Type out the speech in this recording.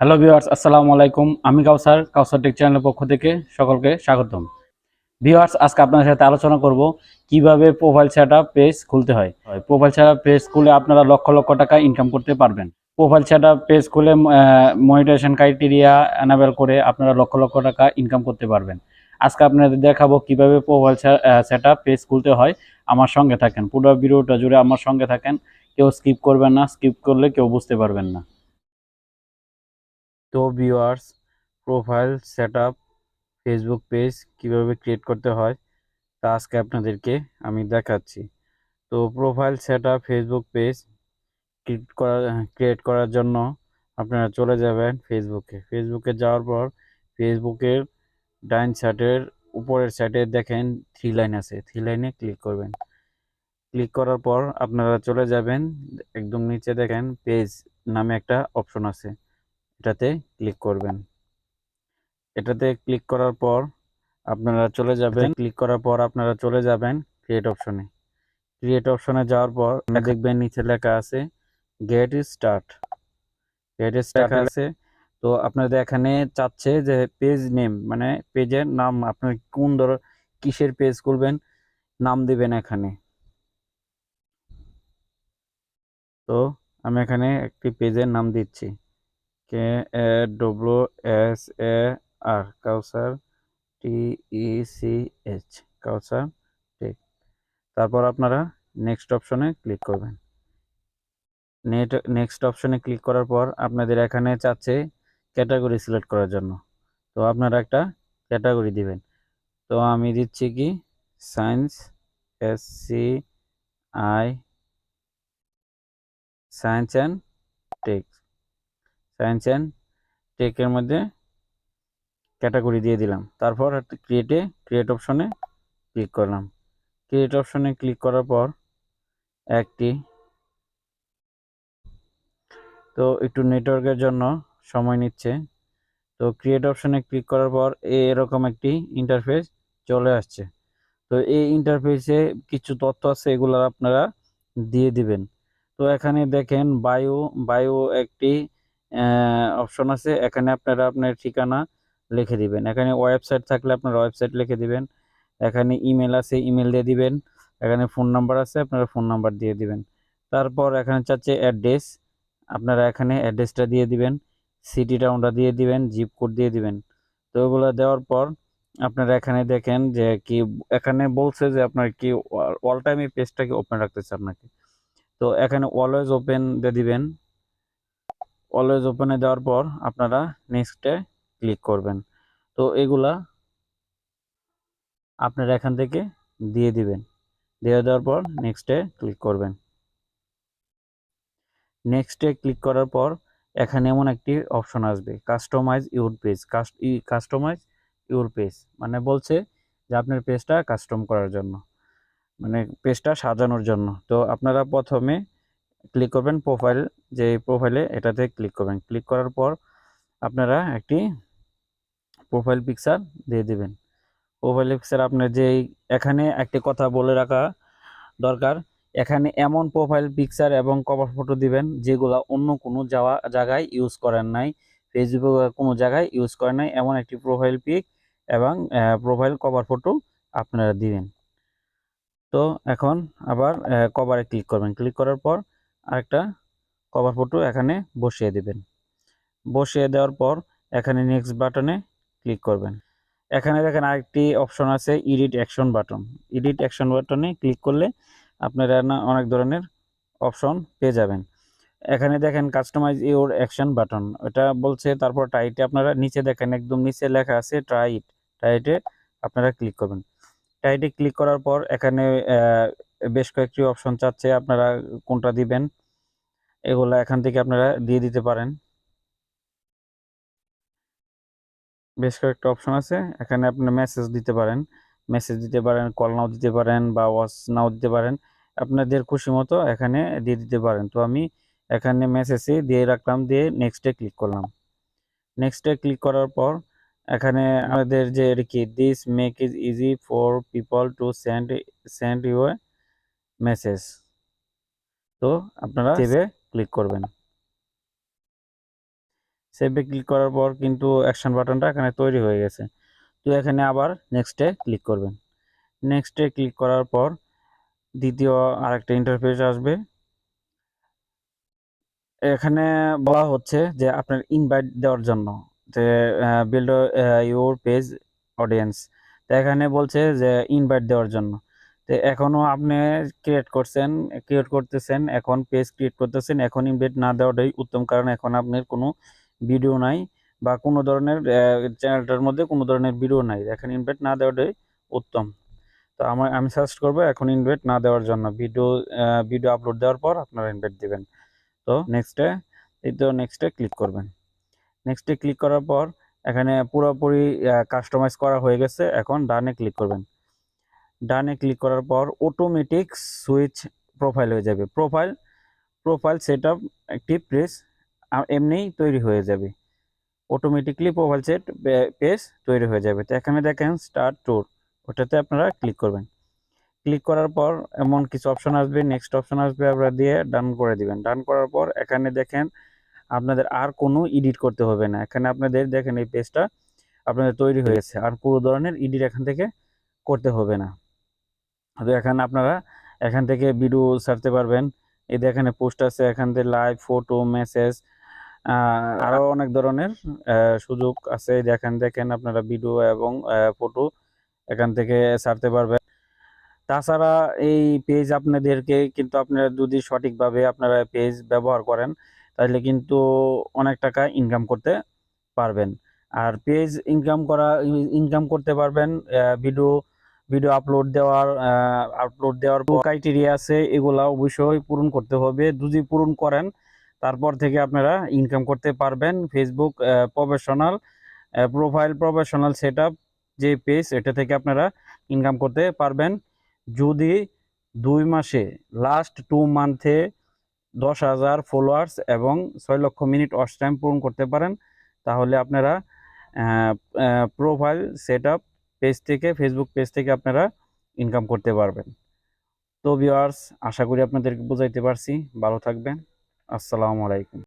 Hello viewers, আসসালামু আলাইকুম। আমি কাউসার টেক চ্যানেলের পক্ষ থেকে সকলকে স্বাগতম। ভিউয়ার্স, আজকে আপনাদের সাথে আলোচনা করব কিভাবে প্রোফাইল সেটআপ পেজ খুলতে হয়। প্রোফাইল সেটআপ পেজ খুলে আপনারা লক্ষ লক্ষ টাকা ইনকাম করতে পারবেন। প্রোফাইল সেটআপ পেজ খুলে মনিটাইজেশন ক্রাইটেরিয়া এনাবেল করে আপনারা লক্ষ লক্ষ টাকা ইনকাম করতে পারবেন। আজকে আপনাদের দেখাবো কিভাবে প্রোফাইল সেটআপ পেজ খুলতে হয়। আমার সঙ্গে থাকেন, পুরো ভিডিওটা জুড়ে আমার সঙ্গে থাকেন। কেউ স্কিপ করবেন না, স্কিপ করলে কেউ বুঝতে পারবেন না। তো viewers, profile setup Facebook page কিভাবে ক্রিয়েট করতে হয় তা আজকে আপনাদেরকে আমি দেখাচ্ছি। তো profile setup Facebook page create করার জন্য আপনারা চলে যাবেন ফেসবুকে যাওয়ার পর ফেসবুকের ডাইন সাইডের উপরের সাইডে দেখেন থ্রি লাইন আছে, থ্রি লাইনে ক্লিক করবেন। ক্লিক করার পর আপনারা চলে যাবেন, একদম নিচে দেখেন পেজ নামে একটা অপশন আছে, এটাতে ক্লিক করবেন। এটাতে ক্লিক করার পর আপনারা চলে যাবেন ক্রিয়েট অপশনে। ক্রিয়েট অপশনে যাওয়ার পর দেখবেন নিচে লেখা আছে গেট স্টার্ট আছে। তো আপনাদের এখানে চাচ্ছে যে পেজ নেম, মানে পেজের নাম, আপনার কোন কিসের পেজ খুলবেন নাম দিবেন এখানে। তো আমি এখানে একটি পেজের নাম দিচ্ছি, KAWSAR, কাউসার, TECH, কাউসার টেক। তারপর আপনারা নেক্সট অপশনে ক্লিক করবেন। নেক্সট অপশনে ক্লিক করার পর আপনাদের এখানে চাচ্ছে ক্যাটাগরি সিলেক্ট করার জন্য। তো আপনারা একটা ক্যাটাগরি দিবেন। তো আমি দিচ্ছি কি science, SCI, science and tech, science and টেকের মধ্যে ক্যাটাগরি দিয়ে দিলাম। তারপর ক্রিয়েট অপশনে ক্লিক করলাম। ক্রিয়েট অপশনে ক্লিক করার পর তো একটু নেটওয়ার্কের জন্য সময় নিচ্ছে। তো ক্রিয়েট অপশনে ক্লিক করার পর এরকম একটি ইন্টারফেস চলে আসছে। তো এই ইন্টারফেসে কিছু তথ্য আছে, এগুলো আপনারা দিয়ে দিবেন। তো এখানে দেখেন বায়ো একটি অপশন আছে, এখানে আপনারা আপনার ঠিকানা লিখে দিবেন। এখানে ওয়েবসাইট থাকলে আপনারা ওয়েবসাইট লিখে দিবেন। এখানে ইমেল আছে, ইমেল দিয়ে দিবেন। এখানে ফোন নাম্বার আছে, আপনারা ফোন নাম্বার দিয়ে দিবেন। তারপর এখানে চাচ্ছে অ্যাড্রেস, আপনারা এখানে অ্যাড্রেসটা দিয়ে দিবেন, সিটি টাউনটা দিয়ে দিবেন, জিপ কোড দিয়ে দিবেন। তো ওগুলো দেওয়ার পর আপনারা এখানে দেখেন যে কি এখানে বলছে যে আপনার কি অল টাইম এই পেজটাকে ওপেন রাখতেছে আপনাকে। তো এখানে অলওয়েজ ওপেন দিয়ে দিবেন। অলওয়েজ ওপেনে দেওয়ার পর আপনারা নেক্সটে ক্লিক করবেন। তো এগুলা আপনারা এখান থেকে দিয়ে দিবেন। দিয়ে দেওয়ার পর নেক্সটে ক্লিক করবেন। নেক্সটে ক্লিক করার পর এখানে এমন একটি অপশন আসবে customize your page. Customize your page মানে বলছে যে আপনার পেজটা কাস্টম করার জন্য, মানে পেজটা সাজানোর জন্য। তো আপনারা প্রথমে ক্লিক করবেন প্রোফাইলে এটাতে ক্লিক করবেন। ক্লিক করার পর আপনারা একটি প্রোফাইল পিকচার দিয়ে দিবেন। প্রোফাইল পিকচার আপনার এখানে একটি কথা বলে রাখা দরকার, এখানে এমন প্রোফাইল পিকচার এবং কভার ফটো দিবেন যেগুলো অন্য কোনো জায়গায় ইউজ করেন নাই, ফেসবুকে কোনো জায়গায় ইউজ করেন নাই, এমন একটি প্রোফাইল পিক এবং প্রোফাইল কভার ফটো আপনারা দিবেন। তো এখন আবার কভারে ক্লিক করবেন। ক্লিক করার পর আরেকটা কভার ফটো এখানে বসিয়ে দিবেন। বসিয়ে দেওয়ার পর এখানে নেক্সট বাটনে ক্লিক করবেন। এখানে দেখেন আরেকটি অপশন আছে edit action button. Edit action বাটনে ক্লিক করলে আপনারা অনেক ধরনের অপশন পেয়ে যাবেন। এখানে দেখেন কাস্টমাইজ ইউর অ্যাকশন বাটন, এটা বলছে। তারপর টাইটে আপনারা নিচে দেখেন একদম নিচে লেখা আছে টাইটে আপনারা ক্লিক করবেন। টাইটে ক্লিক করার পর এখানে বেশ কয়েকটি অপশন চাচ্ছে, আপনারা কোনটা দিবেন এগুলা এখান থেকে আপনারা দিয়ে দিতে পারেন। বেশ কয়েকটা অপশন আছে, এখানে আপনি মেসেজ দিতে পারেন, কল নাও দিতে পারেন বা ওয়াচ নাও দিতে পারেন, আপনাদের খুশি মতো এখানে দিয়ে দিতে পারেন। তো আমি এখানে মেসেজে দিয়ে রাখলাম, দিয়ে নেক্সটে ক্লিক করলাম। নেক্সটে ক্লিক করার পর এখানে আমাদের যে কি this make is easy for people to send you a message. তো আপনারা সেভে ক্লিক করবেন। সেভে ক্লিক করার পর কিন্তু অ্যাকশন বাটনটা এখানে তৈরি হয়ে গেছে। তো এখানে আবার নেক্সটে ক্লিক করবেন। নেক্সটে ক্লিক করার পর দ্বিতীয় আরেকটা ইন্টারফেস আসবে। এখানে বলা হচ্ছে যে আপনার ইনভাইট দেওয়ার জন্য, যে বিল্ড ইউর পেজ অডিয়েন্স। তো এখানে বলছে যে ইনভাইট দেওয়ার জন্য। তো এখনও আপনি ক্রিয়েট করতেছেন, এখন পেজ ক্রিয়েট করতেছেন, এখন ইনভাইট না দেওয়াটাই উত্তম, কারণ এখন আপনার কোনো ভিডিও নাই বা কোনো ধরনের চ্যানেলটার মধ্যে কোনো ধরনের ভিডিও নাই, এখন ইনভাইট না দেওয়াটাই উত্তম। তো আমি সাজেস্ট করবো এখন ইনভাইট না দেওয়ার জন্য, ভিডিও আপলোড দেওয়ার পর আপনারা ইনভাইট দিবেন। তো নেক্সটে ক্লিক করবেন। নেক্সটে ক্লিক করার পর এখানে পুরোপুরি কাস্টমাইজ করা হয়ে গেছে, এখন ডানে ক্লিক করবেন। ডানে ক্লিক করার পর অটোমেটিক সুইচ প্রোফাইল হয়ে যাবে। প্রোফাইল সেটআপ একটি এমনিই তৈরি হয়ে যাবে, অটোমেটিকলি প্রোফাইল পেজ তৈরি হয়ে যাবে। তো এখানে দেখেন স্টার্ট ট্যুর, ওটাতে আপনারা ক্লিক করবেন। ক্লিক করার পর এমন কিছু অপশন আসবে, নেক্সট অপশন আসবে, আপনারা দিয়ে ডান করে দিবেন। ডান করার পর এখানে দেখেন আপনাদের আর কোনো এডিট করতে হবে না। এখানে আপনাদের দেখেন এই পেজটা আপনাদের তৈরি হয়ে গেছে, আর পুরো ধরনের এডিট এখান থেকে করতে হবে না। তো এখানে আপনারা এখান থেকে ভিডিও ছাড়তে পারবেন। এই দেখেন পোস্ট আছে, এখান থেকে লাইভ, ফটো, মেসেজ, আরও অনেক ধরনের সুযোগ আছে। দেখেন আপনারা ভিডিও এবং ফটো এখান থেকে ছাড়তে পারবেন। তাছাড়া এই পেজ আপনাদেরকে কিন্তু আপনারা যদি সঠিকভাবে আপনারা পেজ ব্যবহার করেন তাহলে কিন্তু অনেক টাকা ইনকাম করতে পারবেন। আর পেজ ইনকাম করতে পারবেন ভিডিও ভিডিও আপলোড দেওয়ার ক্রাইটেরিয়া আছে, এগুলা অবশ্যই পূরণ করতে হবে। যদি পূরণ করেন তারপর থেকে আপনারা ইনকাম করতে পারবেন। ফেসবুক প্রফেশনাল সেটআপ যে পেজ, এটা থেকে আপনারা ইনকাম করতে পারবেন। যদি 2 মাসে লাস্ট 2 মান্থে 10,000 ফলোয়ার্স এবং 6 লক্ষ মিনিট ওয়াচ টাইম পূরণ করতে পারেন, তাহলে আপনারা প্রোফাইল সেটআপ পেজ থেকে, ফেসবুক পেজ থেকে আপনারা ইনকাম করতে পারবেন। তো ভিউয়ার্স, আশা করি আপনাদেরকে বোঝাইতে পারছি। ভালো থাকবেন। আসসালামু আলাইকুম।